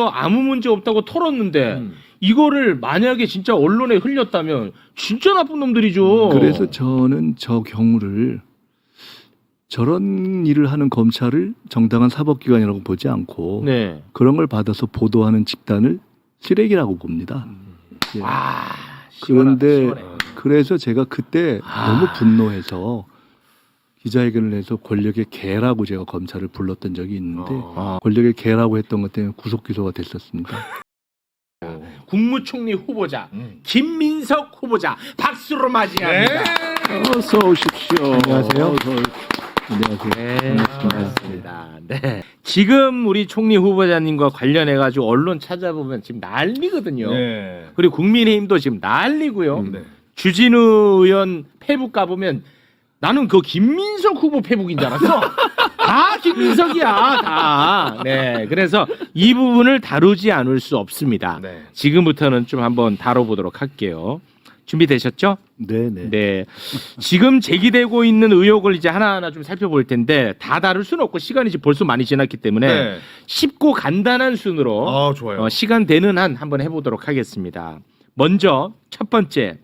아무 문제 없다고 털었는데 이거를 만약에 진짜 언론에 흘렸다면 진짜 나쁜 놈들이죠. 그래서 저는 저 경우를 저런 일을 하는 검찰을 정당한 사법기관이라고 보지 않고 네. 그런 걸 받아서 보도하는 집단을 쓰레기라고 봅니다. 예. 그런데 그래서 제가 그때 너무 분노해서 기자회견을 해서 권력의 개라고 제가 검찰을 불렀던 적이 있는데 권력의 개라고 했던 것 때문에 구속 기소가 됐었습니다. 국무총리 후보자 김민석 후보자 박수로 맞이합니다. 어서 오십시오. 안녕하세요. 안녕하세요. 네, 반갑습니다. 네. 지금 우리 총리 후보자님과 관련해 가지고 언론 찾아보면 지금 난리거든요. 네. 그리고 국민의힘도 지금 난리고요. 네. 주진우 의원 페북 가보면 나는 그 김민석 후보 페북인 줄 알았어. 다 김민석이야, 다. 네, 그래서 이 부분을 다루지 않을 수 없습니다. 네. 지금부터는 좀 한번 다뤄보도록 할게요. 준비되셨죠? 네네. 네. 지금 제기되고 있는 의혹을 이제 하나하나 좀 살펴볼 텐데 다 다룰 수는 없고 시간이 이제 벌써 많이 지났기 때문에 네. 쉽고 간단한 순으로 아, 좋아요. 시간 되는 한 한번 해보도록 하겠습니다. 먼저 첫 번째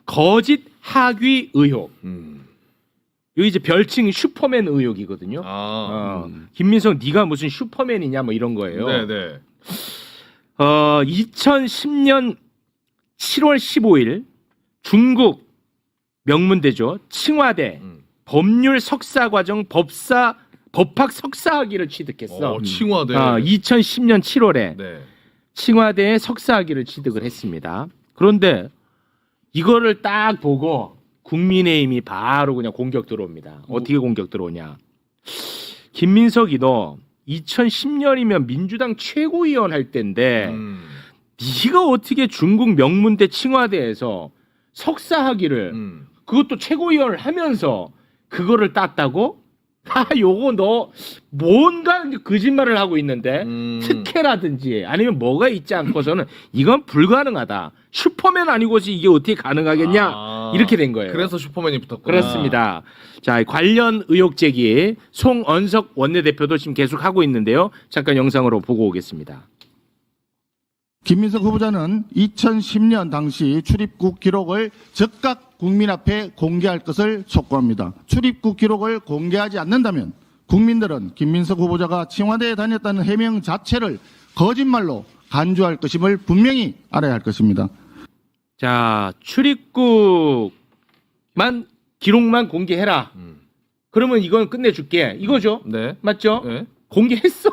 거짓 학위 의혹. 여기 이제 별칭 슈퍼맨 의혹이거든요. 김민석 네가 무슨 슈퍼맨이냐 뭐 이런 거예요. 네네. 2010년 7월 15일 중국 명문대죠. 칭화대 법률 석사과정 법학 석사학위를 취득했어. 칭화대. 2010년 7월에 네. 칭화대에 석사학위를 취득을 했습니다. 그런데 이거를 딱 보고 국민의힘이 바로 그냥 공격 들어옵니다. 어떻게 공격 들어오냐. 김민석이 너 2010년이면 민주당 최고위원 할 때인데 네가 어떻게 중국 명문대 칭화대에서 석사학위를 그것도 최고위원을 하면서 그거를 땄다고? 요거 너 뭔가 거짓말을 하고 있는데 특혜라든지 아니면 뭐가 있지 않고서는 이건 불가능하다. 슈퍼맨 아니고서 이게 어떻게 가능하겠냐? 이렇게 된 거예요. 그래서 슈퍼맨이 붙었구나. 그렇습니다. 자, 관련 의혹 제기 송언석 원내대표도 지금 계속 하고 있는데요. 잠깐 영상으로 보고 오겠습니다. 김민석 후보자는 2010년 당시 출입국 기록을 즉각 국민 앞에 공개할 것을 촉구합니다. 출입국 기록을 공개하지 않는다면 국민들은 김민석 후보자가 칭화대에 다녔다는 해명 자체를 거짓말로 간주할 것임을 분명히 알아야 할 것입니다. 자, 출입국만 기록만 공개해라. 그러면 이건 끝내줄게. 이거죠? 네. 맞죠? 네. 공개했어.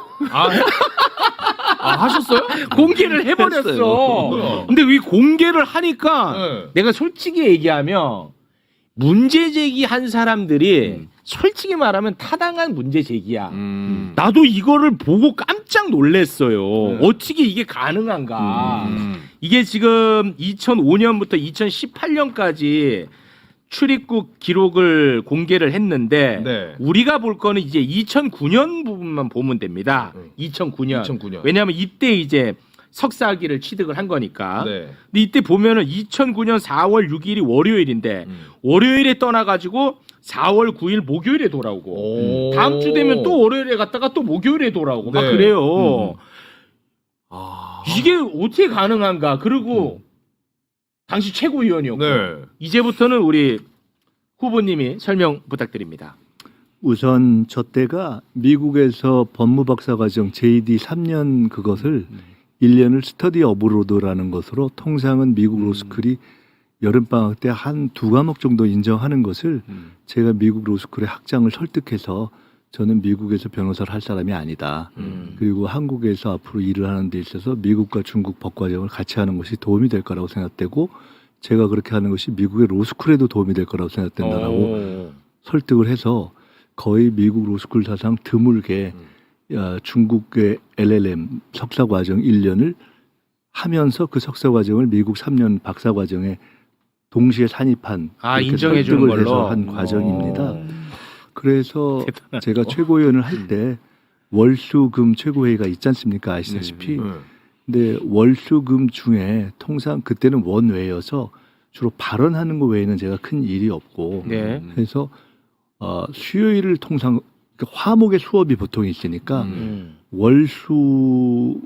하셨어요? 공개를 해버렸어. 근데 이 공개를 하니까 네. 내가 솔직히 얘기하면 문제 제기한 사람들이 솔직히 말하면 타당한 문제 제기야. 나도 이거를 보고 깜짝 놀랐어요. 네. 어떻게 이게 가능한가. 이게 지금 2005년부터 2018년까지 출입국 기록을 공개를 했는데 네. 우리가 볼 거는 이제 2009년 부분만 보면 됩니다. 2009년. 2009년. 왜냐하면 이때 이제 석사학위를 취득을 한 거니까. 네. 근데 이때 보면은 2009년 4월 6일이 월요일인데 월요일에 떠나가지고 4월 9일 목요일에 돌아오고 다음 주 되면 또 월요일에 갔다가 또 목요일에 돌아오고 막 네. 그래요. 이게 어떻게 가능한가? 그리고 당시 최고위원이었고 네. 이제부터는 우리 후보님이 설명 부탁드립니다. 우선 저 때가 미국에서 법무박사과정 JD 3년 그것을 1년을 스터디 어브로드라는 것으로 통상은 미국 로스쿨이 여름방학 때 한 2과목 정도 인정하는 것을 제가 미국 로스쿨의 학장을 설득해서 저는 미국에서 변호사를 할 사람이 아니다. 그리고 한국에서 앞으로 일을 하는 데 있어서 미국과 중국 법과정을 같이 하는 것이 도움이 될 거라고 생각되고 제가 그렇게 하는 것이 미국의 로스쿨에도 도움이 될 거라고 생각된다라고 설득을 해서 거의 미국 로스쿨 사상 드물게 중국의 LLM 석사과정 1년을 하면서 그 석사과정을 미국 3년 박사과정에 동시에 산입한 인정해 주는 설득을 걸로 해서 한 과정입니다. 그래서 제가 최고위원을 할 때 월수금 최고회의가 있지 않습니까? 아시다시피. 근데 월수금 중에 통상 그때는 원외여서 주로 발언하는 거 외에는 제가 큰 일이 없고 네. 그래서 수요일을 통상 화목의 수업이 보통 있으니까 월수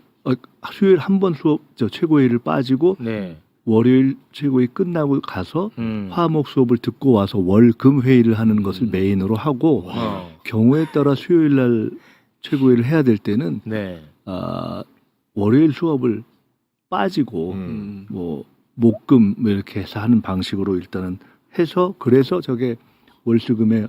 수요일 한 번 수업 최고회의를 빠지고 네. 월요일 최고회의 끝나고 가서 음. 화목 수업을 듣고 와서 월금 회의를 하는 것을 메인으로 하고 경우에 따라 수요일 날 최고회의를 해야 될 때는 네. 월요일 수업을 빠지고 뭐 목금 뭐 이렇게 해서 하는 방식으로 일단은 해서 그래서 저게 월수금에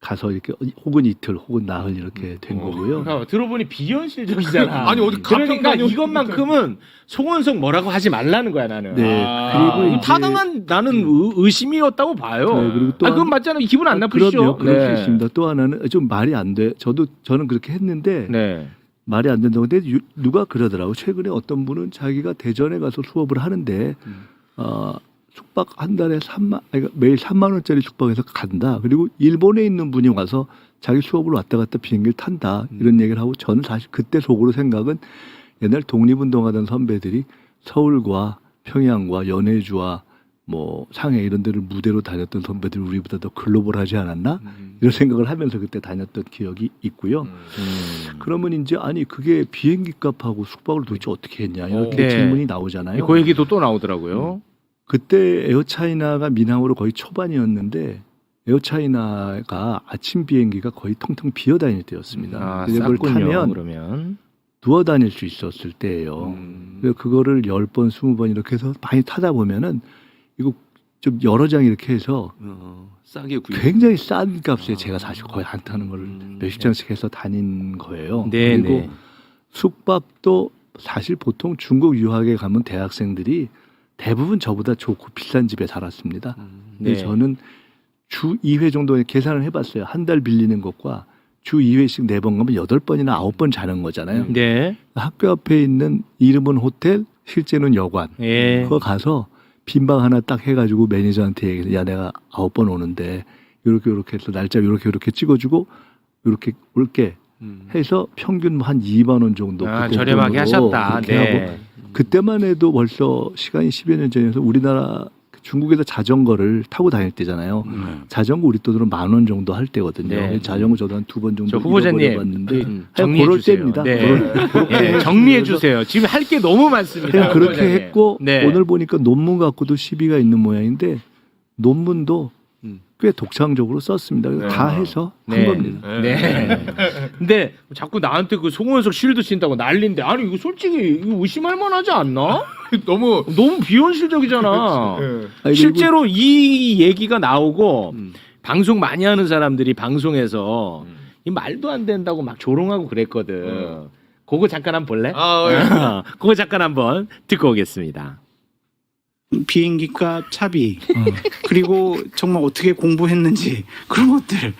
가서 이렇게 혹은 이틀 혹은 나흘 이렇게 된 거고요. 그러니까 들어보니 비현실적이잖아. 아니, 어디 그러니까 가평도 이것만큼은 송원석 뭐라고 하지 말라는 거야 나는. 네. 그리고 이거 이제- 타당한 나는 의심이었다고 봐요. 네, 그리고 또 그건 맞잖아요. 기분 안 나쁘시죠? 그럼요. 그럴 네. 수 있습니다. 또 하나는 좀 말이 안 돼. 저는 그렇게 했는데 네. 말이 안 된다고. 근데 누가 그러더라고. 최근에 어떤 분은 자기가 대전에 가서 수업을 하는데 숙박 한 달에 매일 3만 원짜리 숙박해서 간다. 그리고 일본에 있는 분이 와서 자기 수업을 왔다 갔다 비행기를 탄다. 이런 얘기를 하고 저는 사실 그때 속으로 생각은 옛날 독립운동하던 선배들이 서울과 평양과 연해주와 뭐 상해 이런 데를 무대로 다녔던 선배들 우리보다 더 글로벌하지 않았나? 이런 생각을 하면서 그때 다녔던 기억이 있고요. 그러면 이제 아니 그게 비행기 값하고 숙박을 도대체 어떻게 했냐 이렇게 네. 질문이 나오잖아요. 그 얘기도 또 나오더라고요. 그때 에어차이나가 민항으로 거의 초반이었는데 에어차이나가 아침 비행기가 거의 텅텅 비어 다닐 때였습니다. 그래서 그걸 쌌군요, 타면 그러면. 누워 다닐 수 있었을 때예요. 그래서 그거를 10번, 20번 이렇게 해서 많이 타다 보면은 이거 좀 여러 장 이렇게 해서 싸게 구입. 굉장히 싼 값에 제가 사실 거의 안 타는 걸 몇십 장씩 해서 다닌 거예요. 네, 그리고 네. 숙박도 사실 보통 중국 유학에 가면 대학생들이 대부분 저보다 좋고 비싼 집에 살았습니다. 근데 네. 저는 주 2회 정도 계산을 해봤어요. 한 달 빌리는 것과 주 2회씩 4번 가면 8번이나 9번 자는 거잖아요. 네. 학교 앞에 있는 이름은 호텔, 실제는 여관. 예. 그거 가서 빈방 하나 딱 해가지고 매니저한테 얘기해서 야 내가 9번 오는데 요렇게 해서 날짜 요렇게 찍어주고 요렇게 올게 해서 평균 한 2만 원 정도 그때 저렴하게 돈으로 하셨다. 그렇게 하고 네. 그때만 해도 벌써 시간이 10여 년 전이어서 우리나라 중국에서 자전거를 타고 다닐 때잖아요. 자전거 우리 돈으로 10,000원 정도 할 때거든요. 네. 자전거 저도 한 2번 정도 저 후보자님 잃어버려봤는데 정리해 그럴 주세요. 때입니다. 네. 네, 정리해 주세요. 지금 할 게 너무 많습니다. 그냥 그렇게 후보자님. 했고 네. 오늘 보니까 논문 갖고도 시비가 있는 모양인데 논문도 꽤 독창적으로 썼습니다. 그래서 다 해서 한 겁니다. 네. 근데 자꾸 나한테 그 송원석 쉴드 친다고 난리인데 아니 이거 솔직히 이거 의심할 만하지 않나? 너무 비현실적이잖아. 예. 아니, 실제로 이 얘기가 나오고 방송 많이 하는 사람들이 방송에서 이 말도 안 된다고 막 조롱하고 그랬거든. 그거 잠깐 한번 볼래? 그거 잠깐 한번 듣고 오겠습니다. 비행기 값, 차비, 그리고 정말 어떻게 공부했는지 그런 것들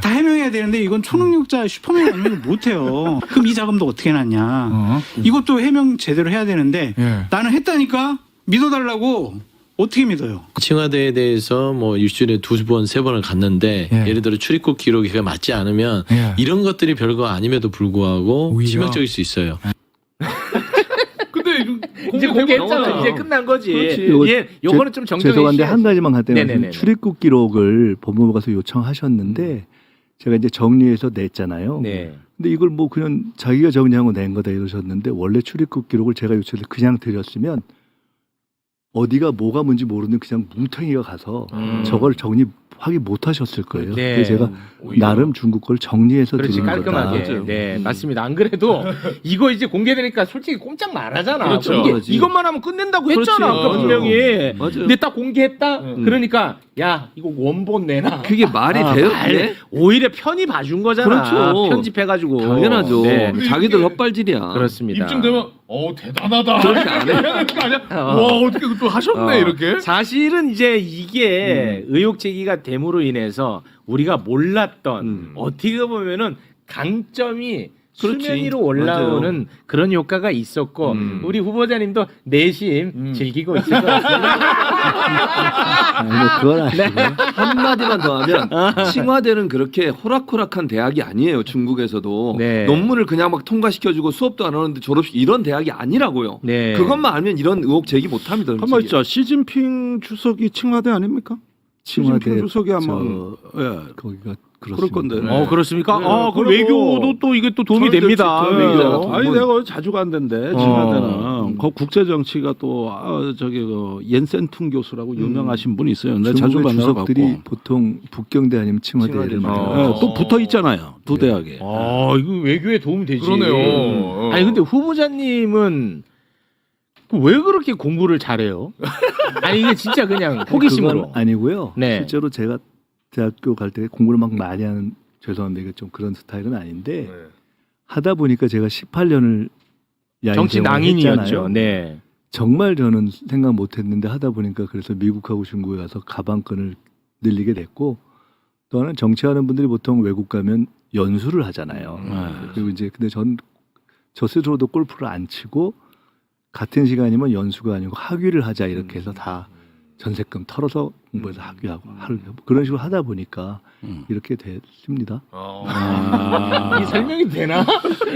다 해명해야 되는데 이건 초능력자 슈퍼맨 아니면 못해요. 그럼 이 자금도 어떻게 났냐. 이것도 해명 제대로 해야 되는데 나는 했다니까 믿어달라고. 어떻게 믿어요? 청와대에 대해서 뭐 일주일에 2번, 3번을 갔는데 예를 들어 출입국 기록이 맞지 않으면 이런 것들이 별거 아님에도 불구하고 치명적일 수 있어요. 근데 이제 공개했잖아. 이제 끝난 거지. 그렇지. 예, 요거는 좀 정정해 죄송한데 주셔야지. 한 가지만 네네네네. 간단히 출입국 기록을 법무부 가서 요청하셨는데 제가 이제 정리해서 냈잖아요. 네. 근데 이걸 뭐 그냥 자기가 정리하고 낸 거다 이러셨는데 원래 출입국 기록을 제가 요청해서 그냥 드렸으면 어디가 뭐가 뭔지 모르는 그냥 뭉텅이가 가서 저걸 정리하기 못 하셨을 거예요. 네. 그래서 제가 나름 중국 걸 정리해서 그렇지 드린 깔끔하게. 거다. 네, 맞습니다. 안 그래도 이거 이제 공개되니까 솔직히 꼼짝 말하잖아. 그렇죠. 이것만 하면 끝낸다고 했잖아. 아까 맞아요. 분명히. 맞아요. 근데 딱 공개했다. 그러니까 야 이거 원본 내놔. 그게 말이 돼요? 그게? 오히려 편히 봐준 거잖아. 그렇죠. 편집해가지고. 당연하죠. 네. 자기들 헛발질이야. 그렇습니다. 입증되면 대단하다. 그렇게 안 해. 해야 되는 거 아니야? 와 어떻게 또 하셨네 이렇게. 사실은 이제 이게 의혹 제기가 됨으로 인해서 우리가 몰랐던 어떻게 보면은 강점이 그렇지. 수면 위로 올라오는 그런 효과가 있었고 우리 후보자님도 내심 즐기고 있을 것 같습니다. 아니, 뭐 그건 아니고 한마디만 더 하면 칭화대는 그렇게 호락호락한 대학이 아니에요. 중국에서도. 네. 논문을 그냥 막 통과시켜주고 수업도 안 하는데 졸업식 이런 대학이 아니라고요. 네. 그것만 알면 이런 의혹 제기 못합니다. 한번 있죠. 시진핑 주석이 칭화대 아닙니까? 칭화대 주석이 아마 저 예. 거기가 그럴 그렇습니다. 건데. 그렇습니까? 네, 그 그리고 외교도 또 이게 또 도움이 됩니다. 네. 외교가. 아니 내가 거기 자주 갔는데 어. 칭화대는 그 국제 정치가 또 저기 그 옌센퉁 교수라고 유명하신 분이 있어요. 내가 자주 중국의 만나러 갔고. 주석들이 보통 북경대 아니면 칭화대를 칭화대. 만나요. 또 붙어 있잖아요. 두 대학에. 이거 외교에 도움이 되지. 그러네요. 아니 근데 후보자님은 왜 그렇게 공부를 잘해요? 아니 이게 진짜 그냥 호기심으로. 그건 아니고요. 네. 실제로 제가 대학교 갈 때 공부를 막 많이 하는 죄송한데 이게 좀 그런 스타일은 아닌데 네. 하다 보니까 제가 18년을 정치 낭인이었죠. 네. 정말 저는 생각 못했는데 하다 보니까 그래서 미국하고 중국에 가서 가방끈을 늘리게 됐고 또 하나는 정치하는 분들이 보통 외국 가면 연수를 하잖아요. 그리고 이제 근데 저 스스로도 골프를 안 치고 같은 시간이면 연수가 아니고 학위를 하자 이렇게 해서 다 전세금 털어서 공부해서 학위하고 그런 식으로 하다 보니까 이렇게 됐습니다. 이 설명이 되나?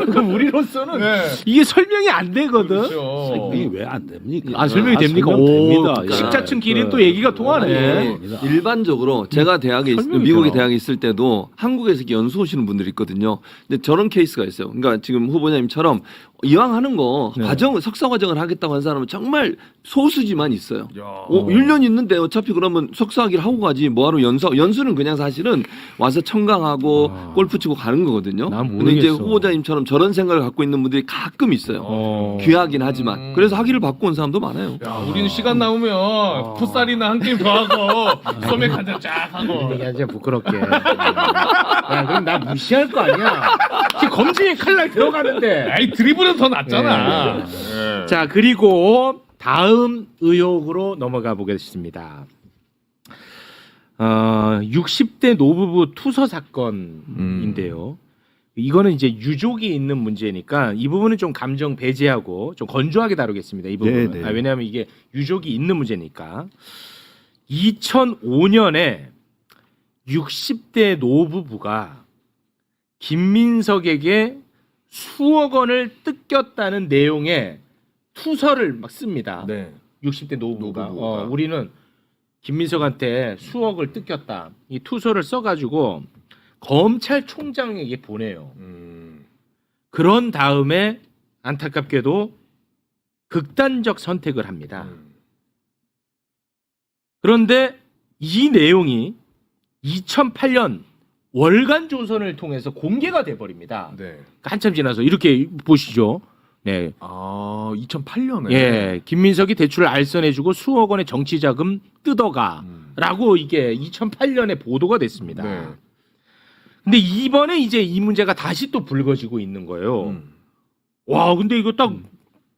그럼 우리로서는 네. 이게 설명이 안 되거든. 그렇죠. 이게 왜 안 됩니까? 설명이 됩니까? 설명됩니다. 오, 식자층끼리는 또 얘기가 통하네. 일반적으로 제가 대학에 설명이 미국에 돼요. 대학에 있을 때도 한국에서 이렇게 연수 오시는 분들이 있거든요. 근데 저런 케이스가 있어요. 그러니까 지금 후보자님처럼 이왕 하는 거 네. 석사 과정을 하겠다고 하는 사람은 정말 소수지만 있어요. 야. 1년 있는데 어차피 그러면 석사학위를 하고 가지 뭐하러 연수는 그냥 사실은 와서 청강하고 골프 치고 가는 거거든요. 난 근데 이제 모르겠어. 후보자님처럼 저런 생각을 갖고 있는 분들이 가끔 있어요. 귀하긴 하지만 그래서 학위를 받고 온 사람도 많아요. 야, 우리는 시간 나오면 풋살이나 한 게임 더 하고 소맥 한 잔 쫙 하고. 얘기하지 부끄럽게. 야, 그럼 나 무시할 거 아니야? 지금 검증의 칼날 들어가는데. 아이 드리블은 더 낫잖아. 네. 자, 그리고 다음 의혹으로 넘어가 보겠습니다. 60대 노부부 투서 사건인데요. 이거는 이제 유족이 있는 문제니까 이 부분은 좀 감정 배제하고 좀 건조하게 다루겠습니다. 이 부분은. 네, 네. 왜냐하면 이게 유족이 있는 문제니까. 2005년에 60대 노부부가 김민석에게 수억 원을 뜯겼다는 내용의 투서를 막 씁니다. 네. 60대 노부부가. 노부부가. 우리는 김민석한테 수억을 뜯겼다. 이 투서를 써가지고 검찰총장에게 보내요. 그런 다음에 안타깝게도 극단적 선택을 합니다. 그런데 이 내용이 2008년 월간 조선을 통해서 공개가 돼 버립니다. 네. 한참 지나서 이렇게 보시죠. 네. 2008년에. 예, 김민석이 대출을 알선해주고 수억 원의 정치자금 뜯어가라고 이게 2008년에 보도가 됐습니다. 네. 근데 이번에 이제 이 문제가 다시 또 불거지고 있는 거예요. 와, 근데 이거 딱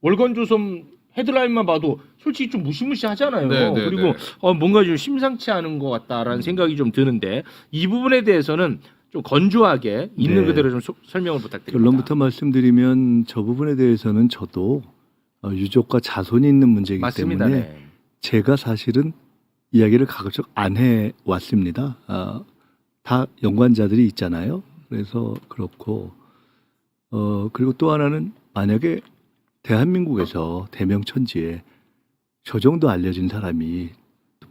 월간조선 헤드라인만 봐도 솔직히 좀 무시무시하잖아요. 네, 네, 그리고 네. 뭔가 좀 심상치 않은 것 같다라는 생각이 좀 드는데 이 부분에 대해서는 좀 건조하게 있는 네. 그대로 좀 설명을 부탁드립니다. 결론부터 말씀드리면 저 부분에 대해서는 저도 유족과 자손이 있는 문제이기 맞습니다. 때문에 네. 제가 사실은 이야기를 가급적 안 해왔습니다. 다 연관자들이 있잖아요. 그래서 그렇고 그리고 또 하나는 만약에 대한민국에서 대명천지에 저 정도 알려진 사람이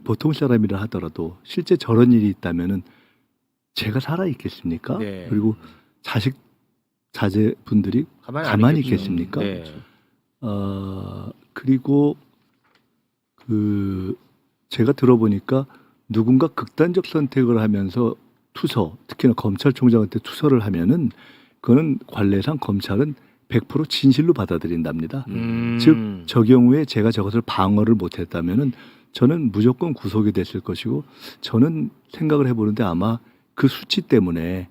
보통 사람이라 하더라도 실제 저런 일이 있다면은 제가 살아 있겠습니까? 네. 그리고 자식 자제분들이 안 가만히 있겠죠. 있겠습니까? 네. 그리고 제가 들어보니까 누군가 극단적 선택을 하면서 투서, 특히나 검찰총장한테 투서를 하면은 그거는 관례상 검찰은 100% 진실로 받아들인답니다. 즉 저 경우에 제가 저것을 방어를 못했다면은 저는 무조건 구속이 됐을 것이고 저는 생각을 해보는데 아마 그 수치 때문에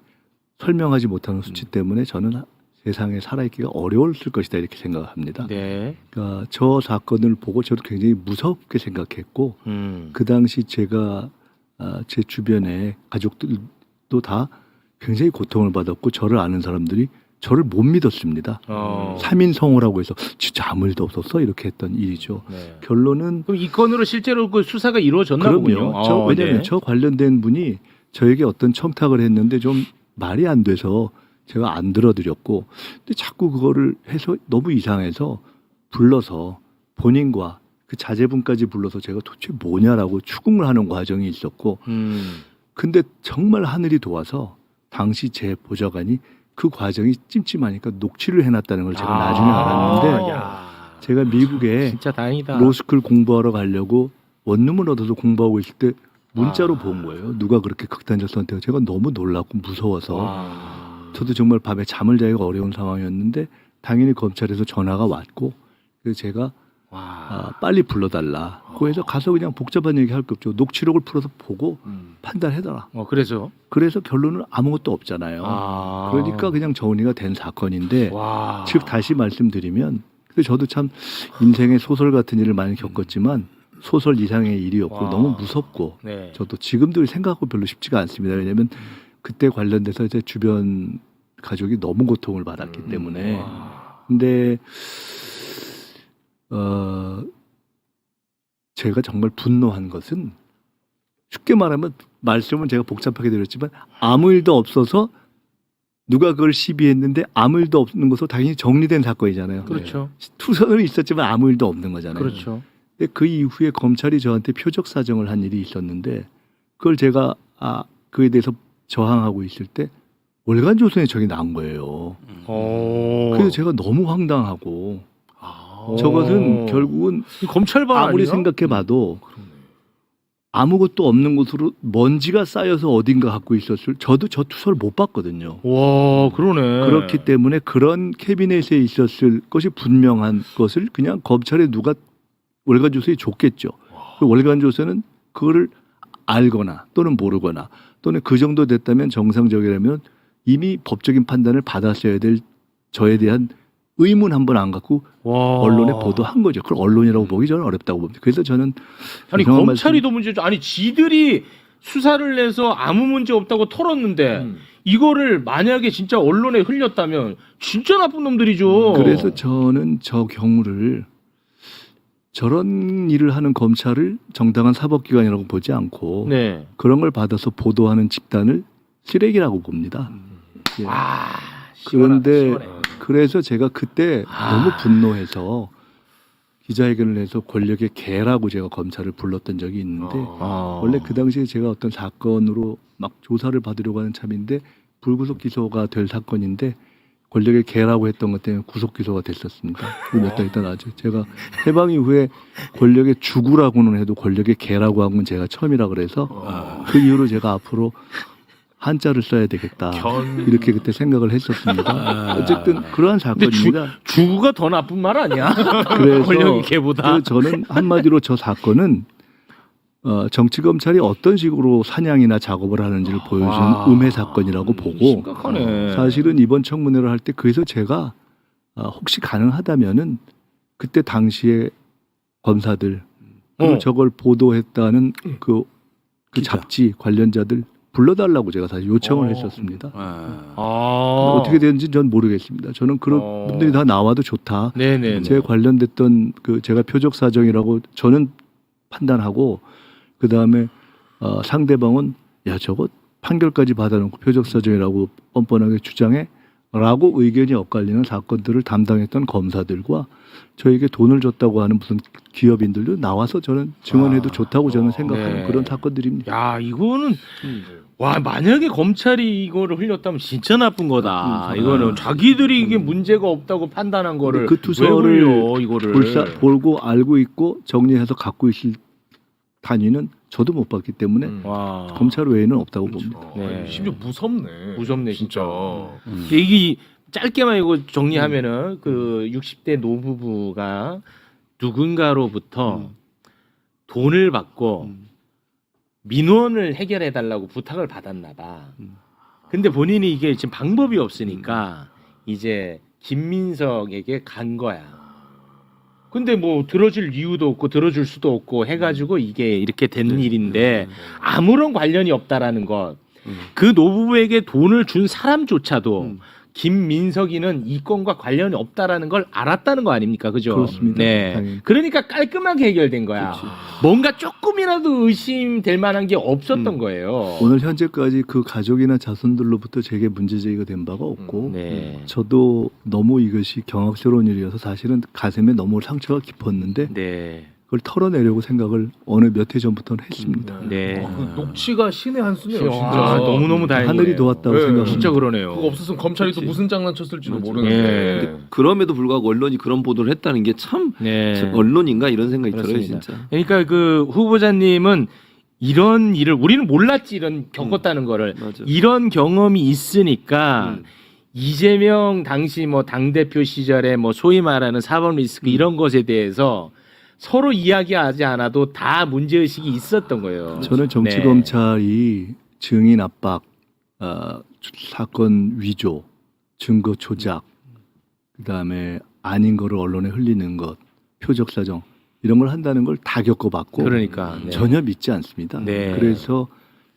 설명하지 못하는 수치 때문에 저는 세상에 살아있기가 어려웠을 것이다 이렇게 생각합니다. 네. 그러니까 저 사건을 보고 저도 굉장히 무섭게 생각했고 그 당시 제가 제 주변에 가족들도 다 굉장히 고통을 받았고 저를 아는 사람들이 저를 못 믿었습니다. 3인성호라고 해서 진짜 아무 일도 없었어 이렇게 했던 일이죠. 네. 결론은 그럼 이 건으로 실제로 그 수사가 이루어졌나 그럼요. 보군요. 왜냐하면 네. 저 관련된 분이 저에게 어떤 청탁을 했는데 좀 말이 안 돼서 제가 안 들어드렸고 근데 자꾸 그거를 해서 너무 이상해서 불러서 본인과 그 자제분까지 불러서 제가 도대체 뭐냐라고 추궁을 하는 과정이 있었고 근데 정말 하늘이 도와서 당시 제 보좌관이 그 과정이 찜찜하니까 녹취를 해놨다는 걸 제가 나중에 알았는데 제가 미국에 진짜 다행이다. 로스쿨 공부하러 가려고 원룸을 얻어서 공부하고 있을 때 문자로 본 거예요. 누가 그렇게 극단적 선택을. 제가 너무 놀랐고 무서워서 저도 정말 밤에 잠을 자기가 어려운 상황이었는데 당연히 검찰에서 전화가 왔고 그래서 제가 빨리 불러달라. 그래서 가서 그냥 복잡한 얘기 할 게 없죠. 녹취록을 풀어서 보고 판단해달라. 그래서 결론은 아무것도 없잖아요. 그러니까 그냥 정리가 된 사건인데 즉 다시 말씀드리면 그래서 저도 참 인생의 소설 같은 일을 많이 겪었지만 소설 이상의 일이었고 너무 무섭고 저도 지금도 생각하고 별로 쉽지가 않습니다. 왜냐하면 그때 관련돼서 이제 주변 가족이 너무 고통을 받았기 때문에 근데 제가 정말 분노한 것은 쉽게 말하면 말씀은 제가 복잡하게 드렸지만 아무 일도 없어서 누가 그걸 시비했는데 아무 일도 없는 것으로 당연히 정리된 사건이잖아요. 그렇죠. 투선은 있었지만 아무 일도 없는 거잖아요. 그렇죠. 근데 그 이후에 검찰이 저한테 표적 사정을 한 일이 있었는데 그걸 제가 그에 대해서 저항하고 있을 때 월간 조선에 저게 나온 거예요. 그래서 제가 너무 황당하고 저것은 결국은 검찰반 아무리 아니야? 생각해봐도 아무것도 없는 곳으로 먼지가 쌓여서 어딘가 갖고 있었을 저도 저 투서를 못 봤거든요. 와 그러네. 그렇기 때문에 그런 캐비넷에 있었을 것이 분명한 것을 그냥 검찰에 누가 월간 조서에 줬겠죠. 월간 조서는 그거를 알거나 또는 모르거나 또는 그 정도 됐다면 정상적이라면 이미 법적인 판단을 받았어야 될 저에 대한 의문 한 번 안 갖고 언론에 보도한 거죠. 그걸 언론이라고 보기 저는 어렵다고 봅니다. 그래서 저는 아니 검찰이 더 문제죠. 아니 지들이 수사를 내서 아무 문제 없다고 털었는데 이거를 만약에 진짜 언론에 흘렸다면 진짜 나쁜 놈들이죠. 그래서 저는 저 경우를 저런 일을 하는 검찰을 정당한 사법기관이라고 보지 않고 그런 걸 받아서 보도하는 집단을 쓰레기라고 봅니다. 예. 그런데 그래서 제가 그때 너무 분노해서 기자회견을 해서 권력의 개라고 제가 검찰을 불렀던 적이 있는데 원래 그 당시에 제가 어떤 사건으로 막 조사를 받으려고 하는 참인데 불구속 기소가 될 사건인데 권력의 개라고 했던 것 때문에 구속 기소가 됐었습니다. 몇 달 있다 나죠. 제가 해방 이후에 권력의 주구라고는 해도 권력의 개라고 한 건 제가 처음이라 그래서 그 이후로 제가 앞으로 한자를 써야 되겠다. 이렇게 그때 생각을 했었습니다. 어쨌든 그러한 사건입니다. 주구가 더 나쁜 말 아니야? 그래서 권력이 개보다. 저는 한마디로 저 사건은 정치 검찰이 어떤 식으로 사냥이나 작업을 하는지를 보여주는 음해 사건이라고 보고 심각하네. 사실은 이번 청문회를 할 때 그래서 제가 혹시 가능하다면은 그때 당시에 검사들 그리고 저걸 보도했다는 그 잡지 관련자들 불러달라고 제가 사실 요청을 했었습니다. 어떻게 되는지 전 모르겠습니다. 저는 그런 분들이 다 나와도 좋다. 제 관련됐던 그 제가 표적 사정이라고 저는 판단하고 그 다음에 상대방은 야 저거 판결까지 받아놓고 표적 사정이라고 뻔뻔하게 주장해라고 의견이 엇갈리는 사건들을 담당했던 검사들과 저에게 돈을 줬다고 하는 무슨 기업인들도 나와서 저는 증언해도 좋다고 저는 생각하는 그런 사건들입니다. 야 이거는 와 만약에 검찰이 이거를 흘렸다면 진짜 나쁜 거다. 이거는 자기들이 이게 문제가 없다고 판단한 거를 그 투서를 왜 흘려, 이거를 보고 알고 있고 정리해서 갖고 있을 단위는 저도 못 봤기 때문에 검찰 외에는 없다고 봅니다. 심지어 무섭네. 무섭네 진짜. 이게 짧게만 이거 정리하면은 그 60대 노부부가 누군가로부터 돈을 받고 민원을 해결해 달라고 부탁을 받았나 봐. 근데 본인이 이게 지금 방법이 없으니까 이제 김민석에게 간 거야. 근데 뭐 들어줄 이유도 없고 들어줄 수도 없고 해가지고 이게 이렇게 된 일인데 아무런 관련이 없다라는 것. 그 노부부에게 돈을 준 사람조차도 김민석이는 이 건과 관련이 없다라는 걸 알았다는 거 아닙니까? 그죠? 그렇습니다. 네. 당연히. 그러니까 깔끔하게 해결된 거야. 뭔가 조금이라도 의심될 만한 게 없었던 거예요. 오늘 현재까지 그 가족이나 자손들로부터 제게 문제 제기가 된 바가 없고 저도 너무 이것이 경악스러운 일이어서 사실은 가슴에 너무 상처가 깊었는데 그걸 털어내려고 생각을 어느 몇 해 전부터는 했습니다. 네. 그 녹취가 신의 한 수네요, 진짜. 아, 너무너무 다행이에요. 하늘이 도왔다고 네, 생각합니다. 진짜 그러네요. 그거 없었으면 검찰이 또 무슨 장난쳤을지도 모르는데. 예. 그럼에도 불구하고 언론이 그런 보도를 했다는 게 참 네. 언론인가 이런 생각이 그렇습니다. 들어요, 진짜. 그러니까 그 후보자님은 이런 일을 우리는 몰랐지 이런 겪었다는 거를 맞아. 이런 경험이 있으니까 이재명 당시 뭐 당 대표 시절에 뭐 소위 말하는 사법 리스크 이런 것에 대해서 서로 이야기하지 않아도 다 문제 의식이 있었던 거예요. 저는 정치 네. 검찰이 증인 압박, 사건 위조, 증거 조작, 그다음에 아닌 거를 언론에 흘리는 것, 표적 사정 이런 걸 한다는 걸 다 겪어봤고 그러니까 네. 전혀 믿지 않습니다. 네. 그래서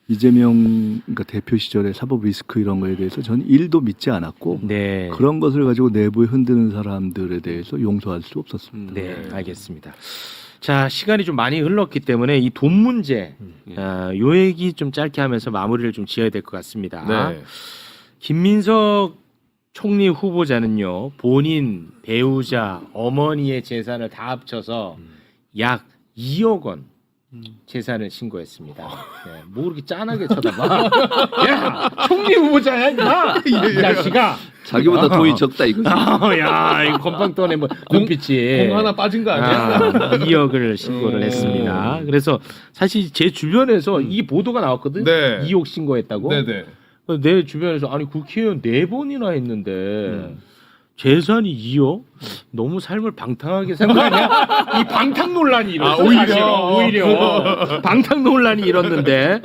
이재명 그러니까 대표 시절의 사법 리스크 이런 거에 대해서 저는 1도 믿지 않았고 네. 그런 것을 가지고 내부에 흔드는 사람들에 대해서 용서할 수 없었습니다. 네, 알겠습니다. 자, 시간이 좀 많이 흘렀기 때문에 이 돈 문제, 요 얘기 좀 짧게 하면서 마무리를 좀 지어야 될 것 같습니다. 네. 김민석 총리 후보자는요, 본인, 배우자, 어머니의 재산을 다 합쳐서 약 2억 원 재산을 신고했습니다. 네, 뭐 그렇게 짠하게 쳐다봐? 야, 총리 후보자야, 임마! 이 자식아! 자기보다 돈이 적다 이거지. 야, 이거 건빵 떠네 뭐 눈빛이. 공 하나 빠진 거 아니야? 2억을 신고를 했습니다. 그래서 사실 제 주변에서 이 보도가 나왔거든. 네. 2억 신고했다고. 네네. 내 주변에서 아니 국회의원 4번이나 했는데 재산이 2억? 너무 삶을 방탕하게 생각하냐? 이 방탕 논란이 일었어. 오히려 방탕 논란이 일었는데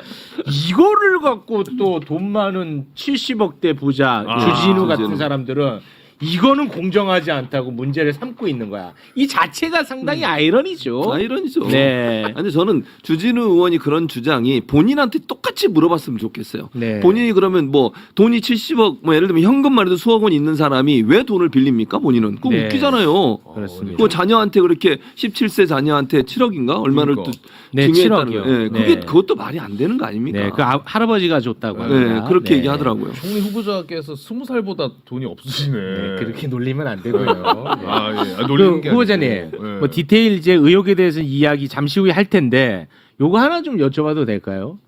이거를 갖고 또 돈 많은 70억대 부자 주진우 같은 주진우. 사람들은 이거는 공정하지 않다고 문제를 삼고 있는 거야. 이 자체가 상당히 아이러니죠. 아이러니죠. 네. 아니 저는 주진우 의원이 그런 주장이 본인한테 똑같이 물어봤으면 좋겠어요. 네. 본인이 그러면 뭐 돈이 70억 뭐 예를 들면 현금만 해도 수억 원 있는 사람이 왜 돈을 빌립니까? 본인은 그거 네. 웃기잖아요. 그렇습니다. 그 자녀한테 그렇게 17세 자녀한테 7억인가 얼마를 또 그러니까. 네, 증여했다는 7억이요. 거예요. 그게 네. 그것도 말이 안 되는 거 아닙니까? 네, 그 할아버지가 줬다고 네, 합니다. 그렇게 네. 얘기하더라고요. 총리 후보자께서 20살보다 돈이 없으시네. 네, 그렇게 놀리면 안 되고요. 네. 아, 예. 아, 그 놀리는 게 후보자님, 아니고. 예. 뭐 디테일 이제 의혹에 대해서 이야기 잠시 후에 할 텐데 요거 하나 좀 여쭤봐도 될까요?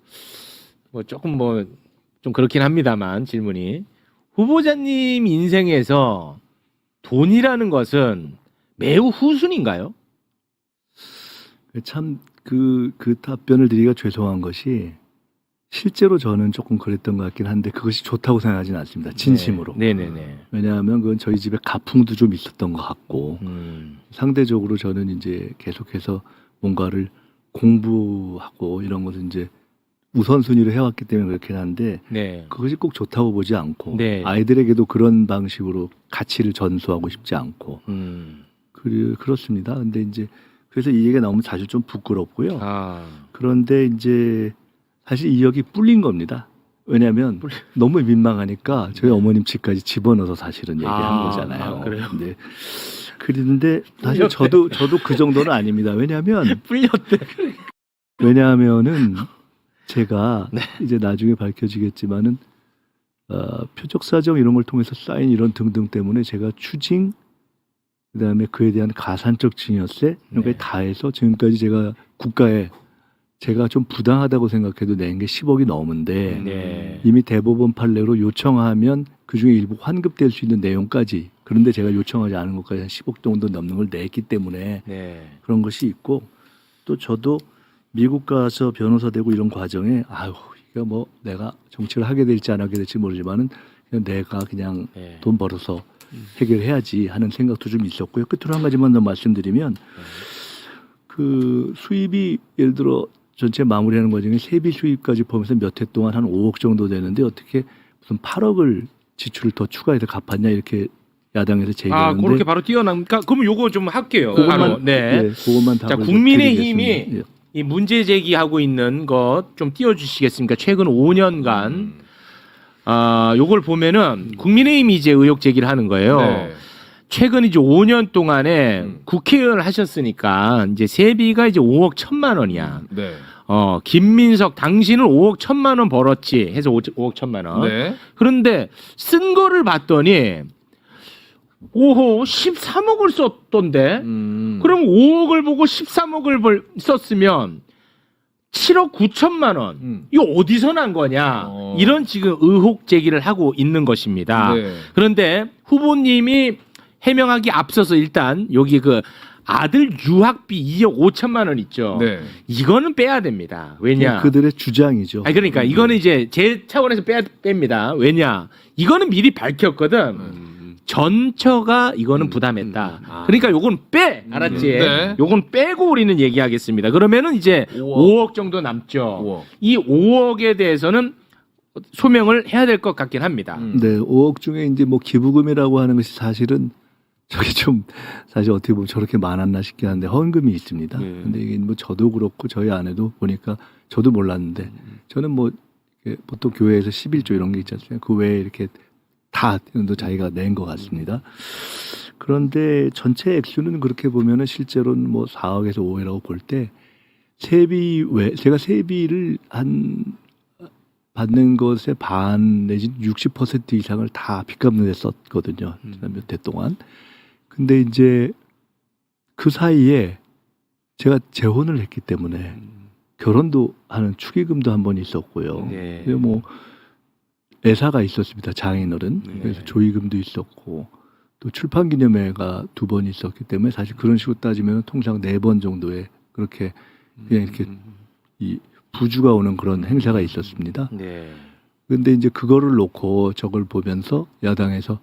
뭐 조금 뭐 좀 그렇긴 합니다만 질문이 후보자님 인생에서 돈이라는 것은 매우 후순인가요? 참 그 답변을 드리기가 죄송한 것이 실제로 저는 조금 그랬던 것 같긴 한데 그것이 좋다고 생각하지는 않습니다. 진심으로. 네네네. 왜냐하면 그건 저희 집에 가풍도 좀 있었던 것 같고 음. 상대적으로 저는 이제 계속해서 뭔가를 공부하고 이런 것을 이제 우선순위로 해왔기 때문에 그렇긴 한데 네. 그것이 꼭 좋다고 보지 않고 네. 아이들에게도 그런 방식으로 가치를 전수하고 싶지 않고 음. 그렇습니다. 근데 이제 그래서 이 얘기가 나오면 사실 좀 부끄럽고요. 아. 그런데 이제 사실 2억이 불린 겁니다. 왜냐하면 너무 민망하니까 저희 어머님 집까지 집어넣어서 사실은 얘기한 거잖아요. 아, 그래요? 네. 그런데 사실 저도 그 정도는 아닙니다. 왜냐하면 풀렸대. 왜냐하면은 제가 네. 이제 나중에 밝혀지겠지만은 표적 사정 이런 걸 통해서 쌓인 이런 등등 때문에 제가 추징 그다음에 그에 대한 가산적 증여세 이런 네. 걸 다 해서 지금까지 제가 국가에 제가 좀 부당하다고 생각해도 낸 게 10억이 넘은데 네. 이미 대법원 판례로 요청하면 그중에 일부 환급될 수 있는 내용까지 그런데 제가 요청하지 않은 것까지 한 10억 정도 넘는 걸 냈기 때문에 네. 그런 것이 있고 또 저도 미국 가서 변호사 되고 이런 과정에 아유 이거 뭐 내가 정치를 하게 될지 안 하게 될지 모르지만은 그냥 내가 그냥 네. 돈 벌어서 해결해야지 하는 생각도 좀 있었고요. 끝으로 한 가지만 더 말씀드리면 그 수입이 예를 들어 전체 마무리하는 과정에 세비 수입까지 포함해서 몇 해 동안 한 5억 정도 되는데 어떻게 무슨 8억을 지출을 더 추가해서 갚았냐 이렇게 야당에서 아, 제기하는데 그렇게 바로 뛰어납니까? 그럼 요거 좀 할게요. 바로. 그것만 네. 예, 그것만 자, 답을 국민의힘이 드리겠습니다. 예. 이 문제 제기하고 있는 것 좀 띄워주시겠습니까? 최근 5년간 요걸 보면은 국민의힘이 이제 의혹 제기를 하는 거예요. 네. 최근 이제 5년 동안에 국회의원을 하셨으니까 이제 세비가 이제 5억 1천만 원이야. 네. 김민석 당신은 5억 1천만 원 벌었지 해서 5억 1천만 원. 네. 그런데 쓴 거를 봤더니 오호 13억을 썼던데. 그럼 5억을 보고 13억을 썼으면 7억 9천만 원. 이거 어디서 난 거냐? 이런 지금 의혹 제기를 하고 있는 것입니다. 네. 그런데 후보님이 해명하기 앞서서 일단 여기 그 아들 유학비 2억 5천만 원 있죠. 네. 이거는 빼야 됩니다. 왜냐? 그들의 주장이죠. 아니 그러니까 이거는 이제 제 차원에서 뺍니다. 왜냐? 이거는 미리 밝혔거든. 전처가 이거는 부담했다. 그러니까 요건 빼. 알았지? 네. 요건 빼고 우리는 얘기하겠습니다. 그러면은 이제 5억 정도 남죠. 5억. 이 5억에 대해서는 소명을 해야 될 것 같긴 합니다. 네, 5억 중에 이제 뭐 기부금이라고 하는 것이 사실은 저게 좀 사실 어떻게 보면 저렇게 많았나 싶긴 한데 헌금이 있습니다. 근데 이게 뭐 저도 그렇고 저희 아내도 보니까 저도 몰랐는데 저는 뭐 이렇게 보통 교회에서 11조 이런 게 있지 않습니까? 그 외에 이렇게 다 자기가 낸 것 같습니다. 그런데 전체 액수는 그렇게 보면은 실제로는 뭐 4억에서 5억이라고 볼 때 세비 외 제가 세비를 한 받는 것의 반 내지 60% 이상을 다 빚 갚는 데 썼거든요. 지난 몇 해 동안. 근데 이제 그 사이에 제가 재혼을 했기 때문에 결혼도 하는 축의금도 한 번 있었고요. 네. 그리고 뭐 애사가 있었습니다. 장인어른. 그래서 조의금도 있었고 또 출판기념회가 2번 있었기 때문에 사실 그런 식으로 따지면 통상 4번 정도의 그렇게 그냥 이렇게 이 부주가 오는 그런 행사가 있었습니다. 네. 근데 이제 그거를 놓고 저걸 보면서 야당에서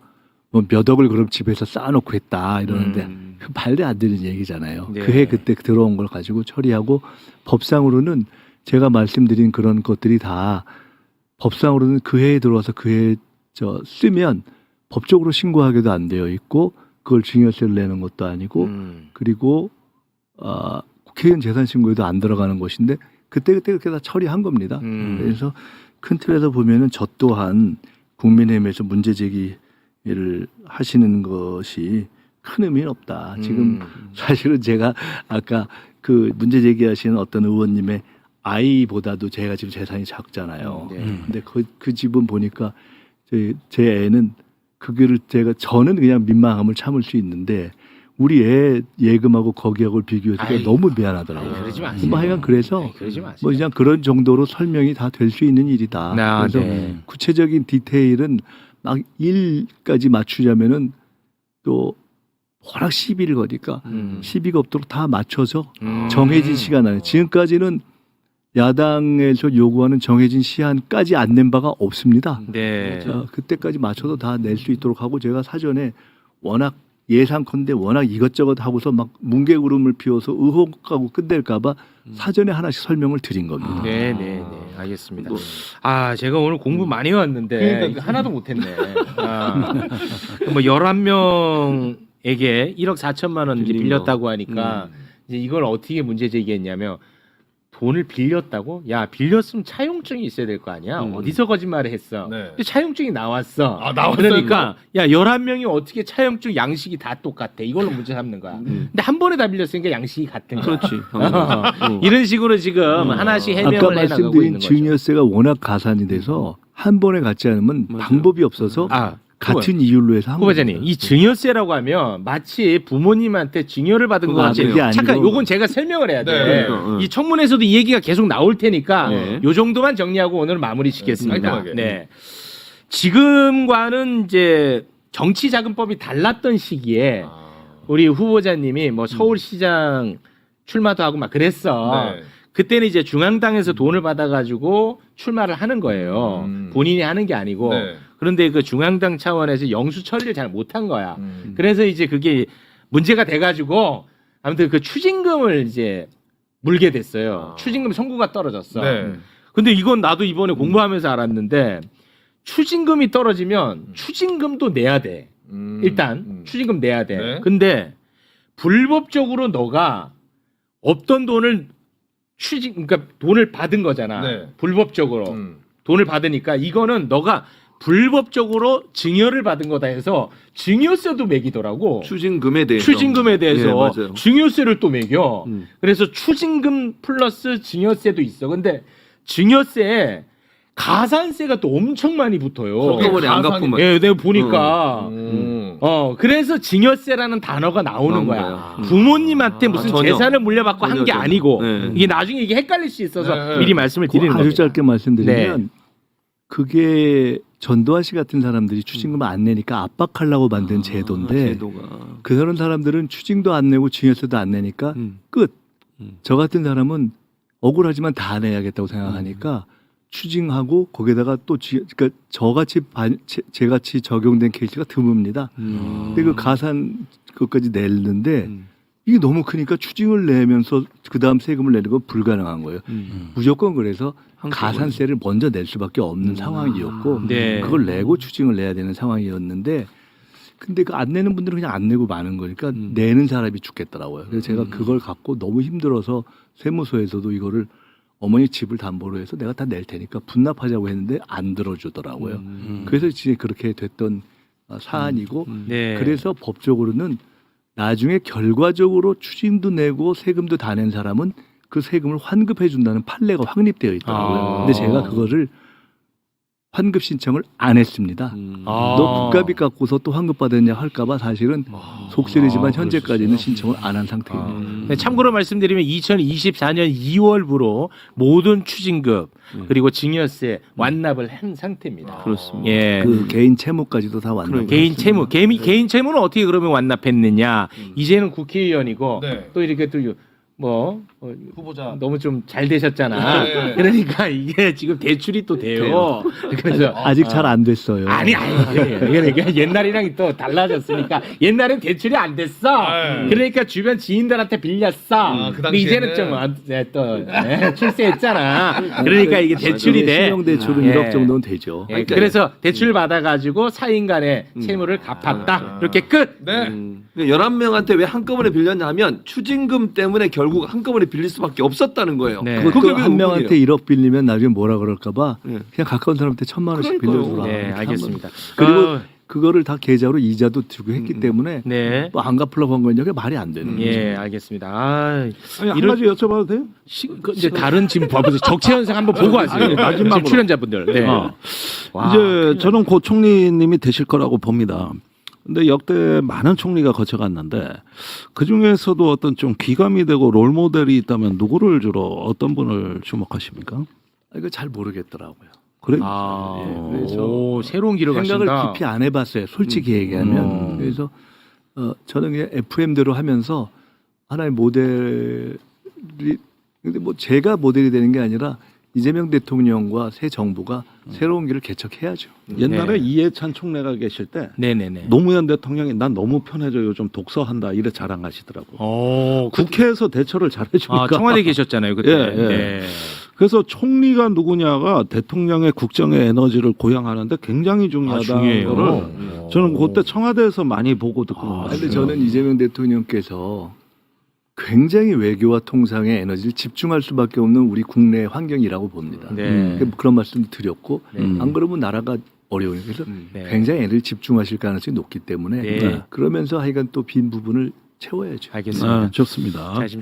뭐 몇 억을 그럼 집에서 쌓아놓고 했다 이러는데 그 말도 안 되는 얘기잖아요. 네. 그해 그때 들어온 걸 가지고 처리하고 법상으로는 제가 말씀드린 그런 것들이 다 법상으로는 그 해에 들어와서 그 해에 쓰면 법적으로 신고하게도 안 되어 있고 그걸 증여세를 내는 것도 아니고 그리고 국회의원 재산 신고에도 안 들어가는 것인데 그때 그렇게 다 처리한 겁니다. 그래서 큰 틀에서 보면은 저 또한 국민의힘에서 문제 제기를 하시는 것이 큰 의미는 없다. 지금 사실은 제가 아까 그 문제 제기하시는 어떤 의원님의 아이보다도 제가 지금 재산이 작잖아요. 근데 그 집은 보니까 제 애는 그거를 저는 그냥 민망함을 참을 수 있는데 우리 애 예금하고 거기하고 비교해서 아이, 너무 미안하더라고요. 그러지 마세요. 뭐 하여간 그래서 그러지 마세요. 뭐 그냥 그런 정도로 설명이 다 될 수 있는 일이다. 아, 그래서 네. 구체적인 디테일은 막 일까지 맞추자면은 또 워낙 시비를 거니까 시비가 없도록 다 맞춰서 정해진 시간 안에 지금까지는 야당에서 요구하는 정해진 시한까지 안 낸 바가 없습니다. 네. 자, 그때까지 맞춰도 다 낼 수 있도록 하고 제가 사전에 워낙 예상컨대 워낙 이것저것 하고서 막 뭉게구름을 피워서 의혹하고 끝낼까봐 사전에 하나씩 설명을 드린 겁니다. 네, 네, 네, 알겠습니다. 아, 제가 오늘 공부 많이 왔는데 이거 하나도 못했네. 뭐 11명에게 1억 4천만 원 이제 빌렸다고 하니까 이제 이걸 어떻게 문제 제기했냐면 돈을 빌렸다고? 야, 빌렸으면 차용증이 있어야 될 거 아니야? 어디서 거짓말을 했어? 네. 근데 차용증이 나왔어. 아, 나왔어요, 그러니까 야, 11명이 어떻게 차용증 양식이 다 똑같아? 이걸로 문제 삼는 거야. 근데 한 번에 다 빌렸으니까 양식이 같은 거야. 그렇지. 이런 식으로 지금 하나씩 아까 해명을 해나가고 말씀드린 있는 거죠. 증여세가 워낙 가산이 돼서 한 번에 갖지 않으면 방법이 없어서 같은 이율로 해서 한 후보자님, 겁니다. 이 증여세라고 하면 마치 부모님한테 증여를 받은 것 그거 같이 그게 아니고. 잠깐 요건 제가 설명을 해야 돼. 네. 이 청문회에서도 이 얘기가 계속 나올 테니까 네. 요 정도만 정리하고 오늘 마무리 짓겠습니다. 깔끔하게. 네. 지금과는 이제 정치자금법이 달랐던 시기에 우리 후보자님이 뭐 서울시장 출마도 하고 막 그랬어. 네. 그때는 이제 중앙당에서 돈을 받아가지고 출마를 하는 거예요. 본인이 하는 게 아니고. 네. 그런데 그 중앙당 차원에서 영수 처리를 잘 못한 거야. 그래서 이제 그게 문제가 돼가지고 아무튼 그 추징금을 이제 물게 됐어요. 추징금 청구가 떨어졌어. 네. 근데 이건 나도 이번에 공부하면서 알았는데 추징금이 떨어지면 추징금도 내야 돼. 일단 추징금 내야 돼. 네. 근데 불법적으로 너가 없던 돈을 그러니까 돈을 받은 거잖아. 네. 불법적으로 돈을 받으니까 이거는 너가 불법적으로 증여를 받은 거다 해서 증여세도 매기더라고. 추징금에 대해서. 추징금에 예, 대해서 맞아요. 증여세를 또 매겨. 그래서 추징금 플러스 증여세도 있어. 근데 증여세에 가산세가 또 엄청 많이 붙어요. 한꺼번에 안 가산이- 갚으면. 예, 내가 보니까 그래서 증여세라는 단어가 나오는 나온 거야. 거예요. 부모님한테 무슨 전혀. 재산을 물려받고 한 게 전혀. 아니고 네. 이게 나중에 이게 헷갈릴 수 있어서 네. 미리 말씀을 드리는 아주 겁니다. 짧게 말씀드리면 네. 그게 전두환 씨 같은 사람들이 추징금을 안 내니까 압박하려고 만든 제도인데 제도가. 그런 사람들은 추징도 안 내고 증여세도 안 내니까 끝. 저 같은 사람은 억울하지만 다 내야겠다고 생각하니까 추징하고 거기다가 또 그러니까 저같이 제같이 적용된 케이스가 드뭅니다. 근데 그 가산 그것까지 냈는데 이게 너무 크니까 추징을 내면서 그 다음 세금을 내는 건 불가능한 거예요. 무조건 그래서 가산세를 먼저 낼 수밖에 없는 상황이었고 네. 그걸 내고 추징을 내야 되는 상황이었는데 근데 그 안 내는 분들은 그냥 안 내고 마는 거니까 내는 사람이 죽겠더라고요. 그래서 제가 그걸 갖고 너무 힘들어서 세무서에서도 이거를 어머니 집을 담보로 해서 내가 다 낼 테니까 분납하자고 했는데 안 들어주더라고요. 그래서 진짜 그렇게 됐던 사안이고 네. 그래서 법적으로는 나중에 결과적으로 추징도 내고 세금도 다 낸 사람은 그 세금을 환급해 준다는 판례가 확립되어 있더라고요. 근데 제가 그거를 환급 신청을 안 했습니다. 너 국가비 갖고서 또 환급 받았냐 할까봐 사실은 속쓰리지만 현재까지는 신청을 안 한 상태입니다. 네, 참고로 말씀드리면 2024년 2월부로 모든 추징급 그리고 증여세 완납을 한 상태입니다. 그렇습니다. 예. 그 개인 채무까지도 다 완납. 개인 채무, 개인 채무는 어떻게 그러면 완납했느냐? 이제는 국회의원이고 네. 또 이렇게 또 뭐 후보자. 너무 좀 잘 되셨잖아. 네. 그러니까 이게 지금 대출이 또 돼요. 그래서 아직 잘 안 됐어요. 아니 그러니까 옛날이랑 또 달라졌으니까 옛날엔 대출이 안 됐어. 네. 그러니까 주변 지인들한테 빌렸어. 그 근데 이제는 또 출세했잖아. 그러니까 이게 대출이 돼. 신용 대출은 예. 1억 정도는 되죠. 예, 그래서 대출 받아가지고 사인간의 채무를 갚았다. 이렇게 끝. 네. 11명한테 왜 한꺼번에 빌렸냐 하면 추징금 때문에 결국 한꺼번에 빌릴 수밖에 없었다는 거예요. 네. 그것도 그게 왜 한 명한테 의문이에요? 1억 빌리면 나중에 뭐라 그럴까봐 네. 그냥 가까운 사람한테 1,000만 원씩 그러니까요. 빌려주라. 네, 이렇게 알겠습니다. 그리고 어, 그거를 다 계좌로 이자도 주고 했기 때문에 네. 또 안 갚으려고 한 거냐 그게 말이 안 되는 거죠. 예, 알겠습니다. 아니, 한 이런- 가지 여쭤봐도 돼요? 이제 다른 지금 봐보세요. 적체 현상 한번 보고 하세요. 아니, 마지막으로. 지금 출연자분들. 네. 와, 이제 저는 고 총리님이 되실 거라고 봅니다. 근데 역대 많은 총리가 거쳐갔는데 그 중에서도 어떤 좀 귀감이 되고 롤 모델이 있다면 누구를 주로 어떤 분을 주목하십니까? 이거 잘 모르겠더라고요. 그래? 아, 그래서 오, 새로운 길을 생각을 가신다. 깊이 안 해봤어요. 솔직히 얘기하면. 그래서 저는 그냥 FM대로 하면서 하나의 모델이 근데 뭐 제가 모델이 되는 게 아니라 이재명 대통령과 새 정부가 새로운 길을 개척해야죠. 옛날에 네. 이해찬 총리가 계실 때 네네네. 노무현 대통령이 난 너무 편해져 요즘 독서한다 이래 자랑하시더라고. 오, 국회에서 대처를 잘해주니까. 청와대 계셨잖아요 그때. 예, 예. 네. 그래서 총리가 누구냐가 대통령의 국정의 에너지를 고양하는데 굉장히 중요하다는 중요해요. 거를 저는 그때 청와대에서 많이 보고 듣고 근데 왔어요. 저는 이재명 대통령께서 굉장히 외교와 통상에 에너지를 집중할 수밖에 없는 우리 국내 환경이라고 봅니다. 네. 그런 말씀도 드렸고 네. 안 그러면 나라가 어려우니까 그래서 네. 굉장히 에너지를 집중하실 가능성이 높기 때문에 네. 그러면서 하여간 또 빈 부분을 채워야죠. 알겠습니다. 좋습니다. 자, 지금